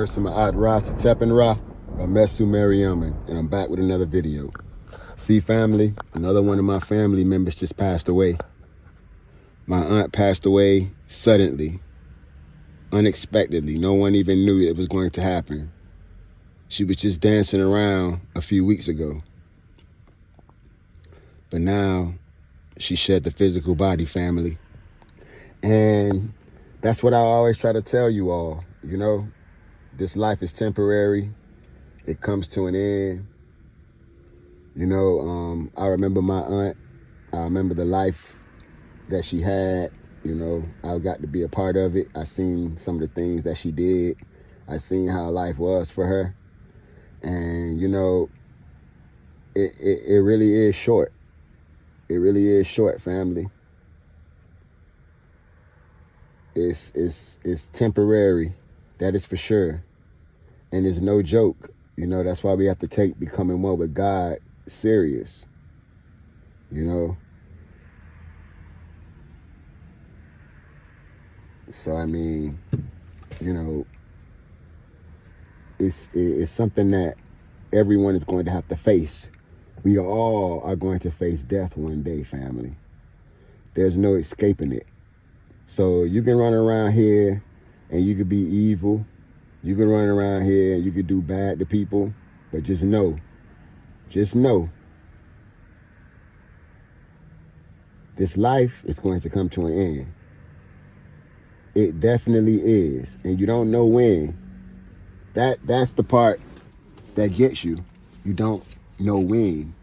Maat Ramessu Meriamun, and I'm back with another video. See, family, another one of my family members just passed away. My aunt passed away suddenly, unexpectedly. No one even knew it was going to happen. She was just dancing around a few weeks ago. But now she shed the physical body, family. And that's what I always try to tell you all, you know, this life is temporary. It comes to an end. You know, I remember my aunt. I remember the life that she had. You know, I got to be a part of it. I seen some of the things that she did. I seen how life was for her. And, you know, it really is short. It really is short, family. It's temporary. That is for sure. And it's no joke. You know, that's why we have to take becoming one with God serious. You know? So, I mean, you know, it's something that everyone is going to have to face. We all are going to face death one day, family. There's no escaping it. So you can run around here and you could be evil. You can run around here and you could do bad to people. But just know, this life is going to come to an end. It definitely is. And you don't know when. That's the part that gets you. You don't know when.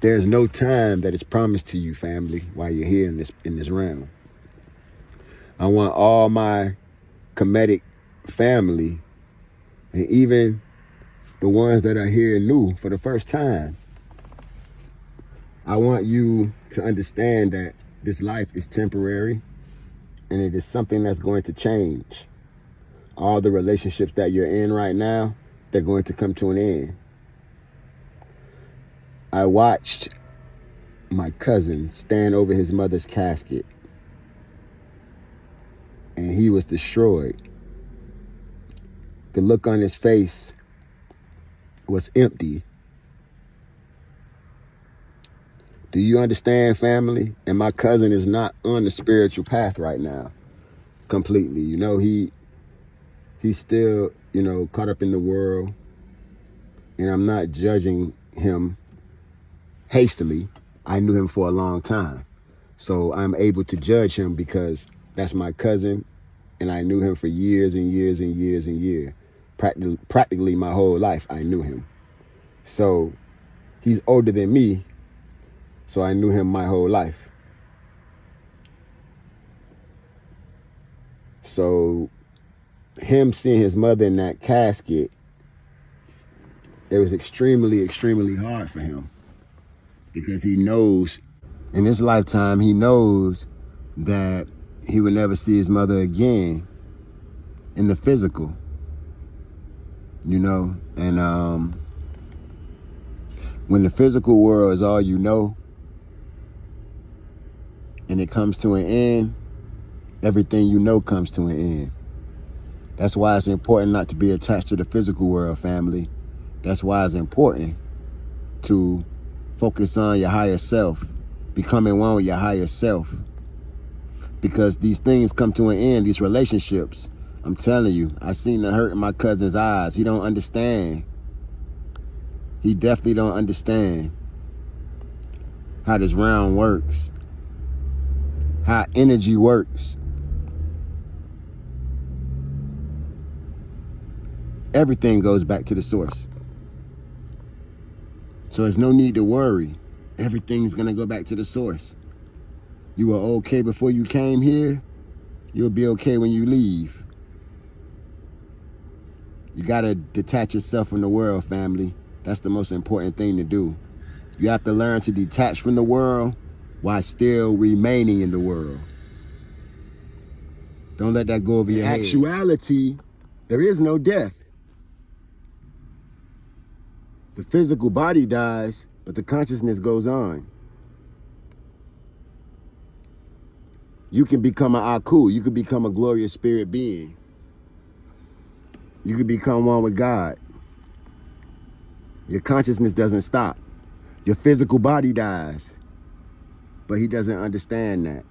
There's no time that is promised to you, family, while you're here in this realm. I want all my Kemetic family, and even the ones that are here new for the first time, I want you to understand that this life is temporary and it is something that's going to change. All the relationships that you're in right now, they're going to come to an end. I watched my cousin stand over his mother's casket and he was destroyed. The look on his face was empty. Do you understand, family? And my cousin is not on the spiritual path right now, completely. You know, he's still, you know, caught up in the world. And I'm not judging him hastily. I knew him for a long time. So I'm able to judge him because that's my cousin. And I knew him for years and years and years and years. Practically my whole life, I knew him. So he's older than me. So I knew him my whole life. So him seeing his mother in that casket, it was extremely, extremely hard for him. Because he knows, in his lifetime, he knows that he would never see his mother again in the physical. You know, and when the physical world is all you know, and it comes to an end, everything you know comes to an end. That's why it's important not to be attached to the physical world, family. That's why it's important to focus on your higher self, becoming one with your higher self. Because these things come to an end, these relationships. I'm telling you, I seen the hurt in my cousin's eyes. He don't understand. He definitely don't understand how this realm works, how energy works. Everything goes back to the source. So there's no need to worry. Everything's gonna go back to the source. You were okay before you came here, you'll be okay when you leave. You gotta detach yourself from the world, family. That's the most important thing to do. You have to learn to detach from the world while still remaining in the world. Don't let that go over your head. In actuality, there is no death. The physical body dies, but the consciousness goes on. You can become an Aku. You can become a glorious spirit being. You can become one with God. Your consciousness doesn't stop. Your physical body dies. But he doesn't understand that.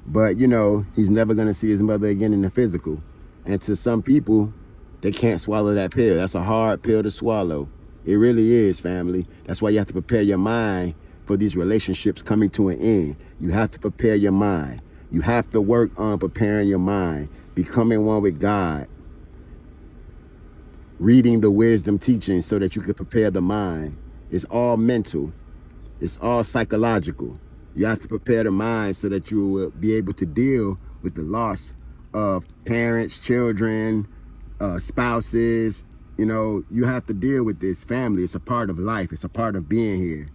But, you know, he's never going to see his mother again in the physical. And to some people, they can't swallow that pill. That's a hard pill to swallow. It really is, family. That's why you have to prepare your mind for these relationships coming to an end. You have to prepare your mind. You have to work on preparing your mind, becoming one with God, reading the wisdom teachings so that you can prepare the mind. It's all mental. It's all psychological. You have to prepare the mind so that you will be able to deal with the loss of parents, children, spouses. You know, you have to deal with this family. It's a part of life. It's a part of being here.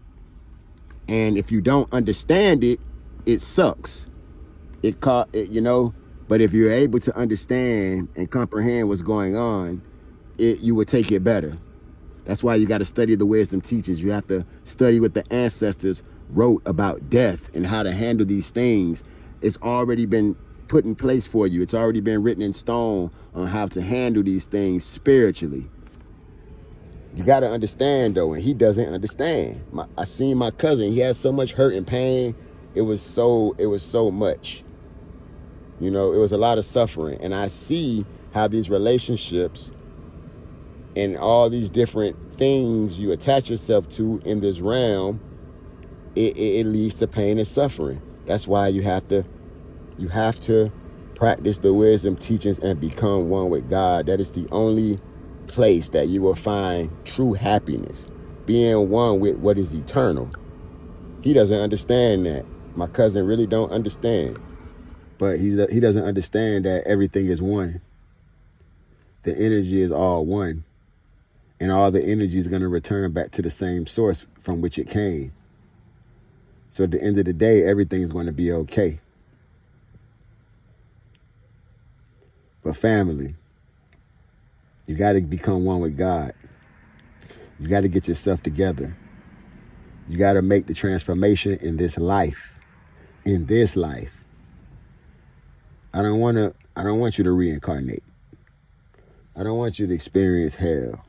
And if you don't understand it, it sucks. You know, but if you're able to understand and comprehend what's going on, you will take it better. That's why you got to study the wisdom teachings. You have to study what the ancestors wrote about death and how to handle these things. It's already been put in place for you. It's already been written in stone on how to handle these things spiritually. You got to understand, though, and he doesn't understand. I seen my cousin. He has so much hurt and pain. It was so much. You know, it was a lot of suffering. And I see how these relationships and all these different things you attach yourself to in this realm, it leads to pain and suffering. That's why you have to practice the wisdom teachings and become one with God. That is the only place that you will find true happiness, being one with what is eternal. He doesn't understand that. My cousin really don't understand. But he doesn't understand that everything is one. The energy is all one. And all the energy is going to return back to the same source from which it came. So at the end of the day, everything is going to be okay. But family, you got to become one with God. You got to get yourself together. You got to make the transformation in this life. In this life. I don't want you to reincarnate. I don't want you to experience hell.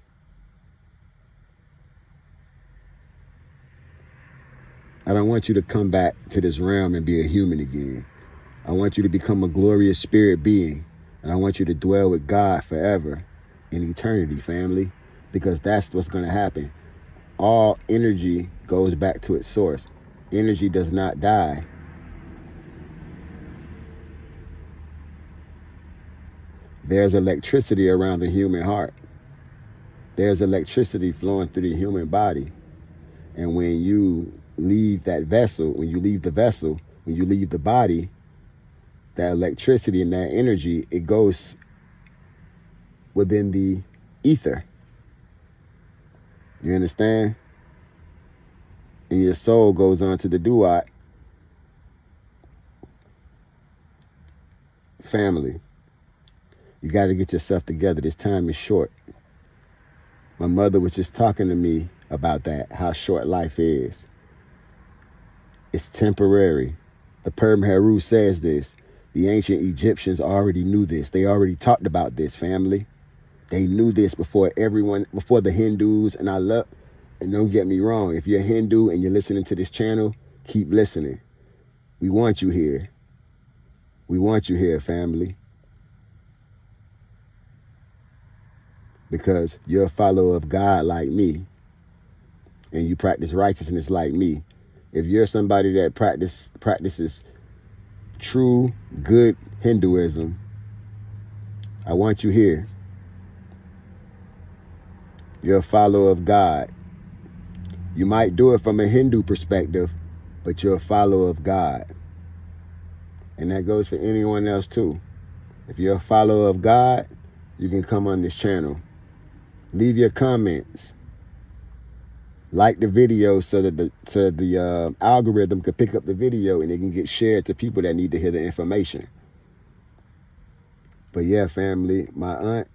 I don't want you to come back to this realm and be a human again. I want you to become a glorious spirit being. And I want you to dwell with God forever in eternity, family. Because that's what's going to happen. All energy goes back to its source. Energy does not die. There's electricity around the human heart. There's electricity flowing through the human body. And when you leave that vessel, when you leave the body, that electricity and that energy, it goes within the ether. You understand? And your soul goes on to the duat. Family, you got to get yourself together. This time is short. My mother was just talking to me about that, how short life is. It's temporary. The Perm Heru says this. The ancient Egyptians already knew this. They already talked about this, family. They knew this before the Hindus. And don't get me wrong, if you're a Hindu and you're listening to this channel, keep listening. We want you here. We want you here, family. Because you're a follower of God like me. And you practice righteousness like me. If you're somebody that practices true, good Hinduism, I want you here. You're a follower of God. You might do it from a Hindu perspective, but you're a follower of God. And that goes for anyone else too. If you're a follower of God, you can come on this channel. Leave your comments. Like the video so that the algorithm can pick up the video and it can get shared to people that need to hear the information. But yeah, family, my aunt,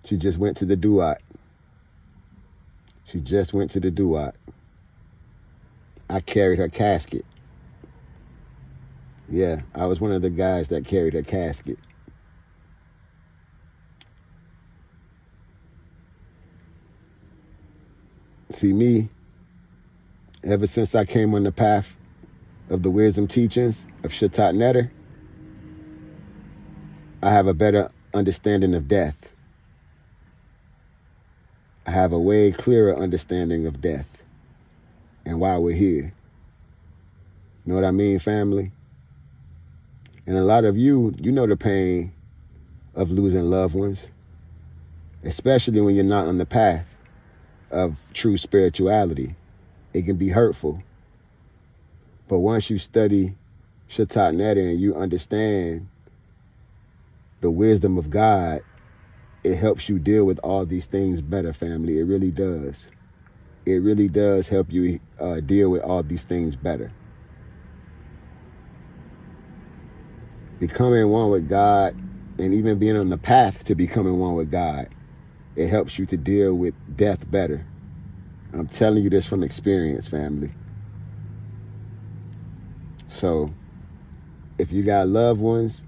she just went to the duat. She just went to the duat. I carried her casket. Yeah, I was one of the guys that carried her casket. See, me, ever since I came on the path of the wisdom teachings of Shetaut Netter, I have a better understanding of death. I have a way clearer understanding of death and why we're here. Know what I mean, family? And a lot of you know the pain of losing loved ones, especially when you're not on the path of true spirituality. It can be hurtful. But once you study Shetaut Netter and you understand the wisdom of God, it helps you deal with all these things better, family. It really does. It really does help you deal with all these things better. Becoming one with God, and even being on the path to becoming one with God, it helps you to deal with death better. I'm telling you this from experience, family. So, if you got loved ones,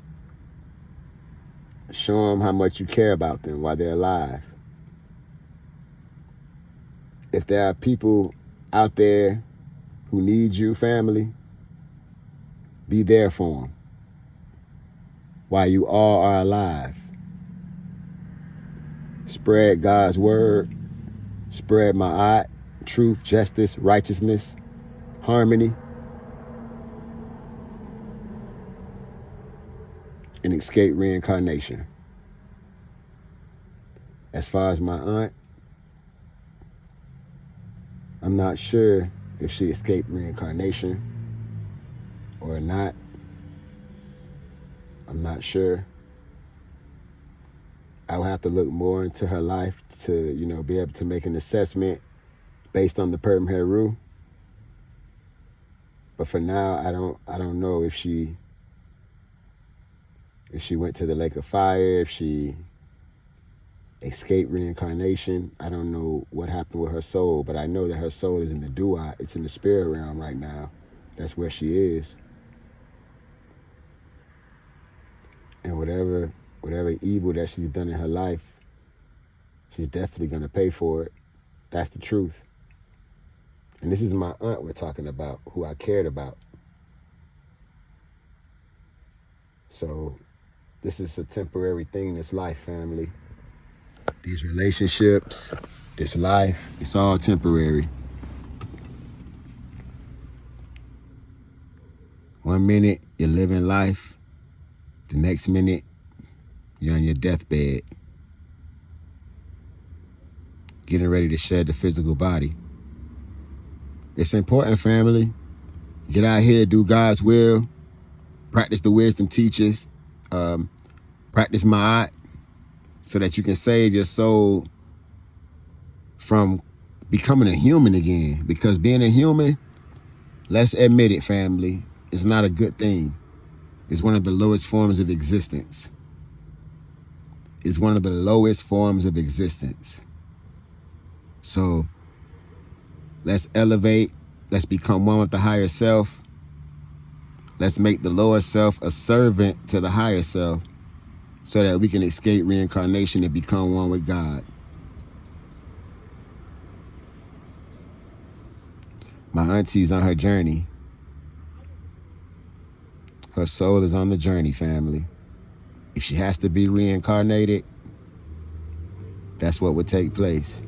show them how much you care about them while they're alive. If there are people out there who need you, family, be there for them while you all are alive. Spread God's word. Spread Maat, truth, justice, righteousness, harmony, and escape reincarnation. As far as my aunt, I'm not sure if she escaped reincarnation or not. I'm not sure. I will have to look more into her life to, be able to make an assessment based on the Perm Heru. But for now, I don't know if she went to the lake of fire, if she escaped reincarnation. I don't know what happened with her soul, but I know that her soul is in the Duat. It's in the spirit realm right now. That's where she is. And whatever evil that she's done in her life, she's definitely going to pay for it. That's the truth. And this is my aunt we're talking about, who I cared about. So this is a temporary thing in this life, family. These relationships, this life, it's all temporary. 1 minute, you're living life. The next minute, you're on your deathbed, getting ready to shed the physical body. It's important, family. Get out here, do God's will, practice the wisdom teachers, practice Maat, so that you can save your soul from becoming a human again. Because being a human, let's admit it, family, is not a good thing. It's one of the lowest forms of existence. It's one of the lowest forms of existence. So let's elevate. Let's become one with the higher self. Let's make the lower self a servant to the higher self so that we can escape reincarnation and become one with God. My auntie's on her journey. Her soul is on the journey, family. If she has to be reincarnated, that's what would take place.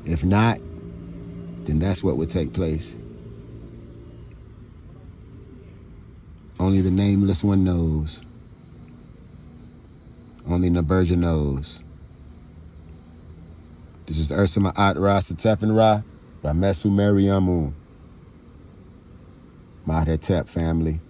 If not, then that's what would take place. Only the nameless one knows. Only Neberdjer knows. This is Maat Ramessu Meriamun. Maat family.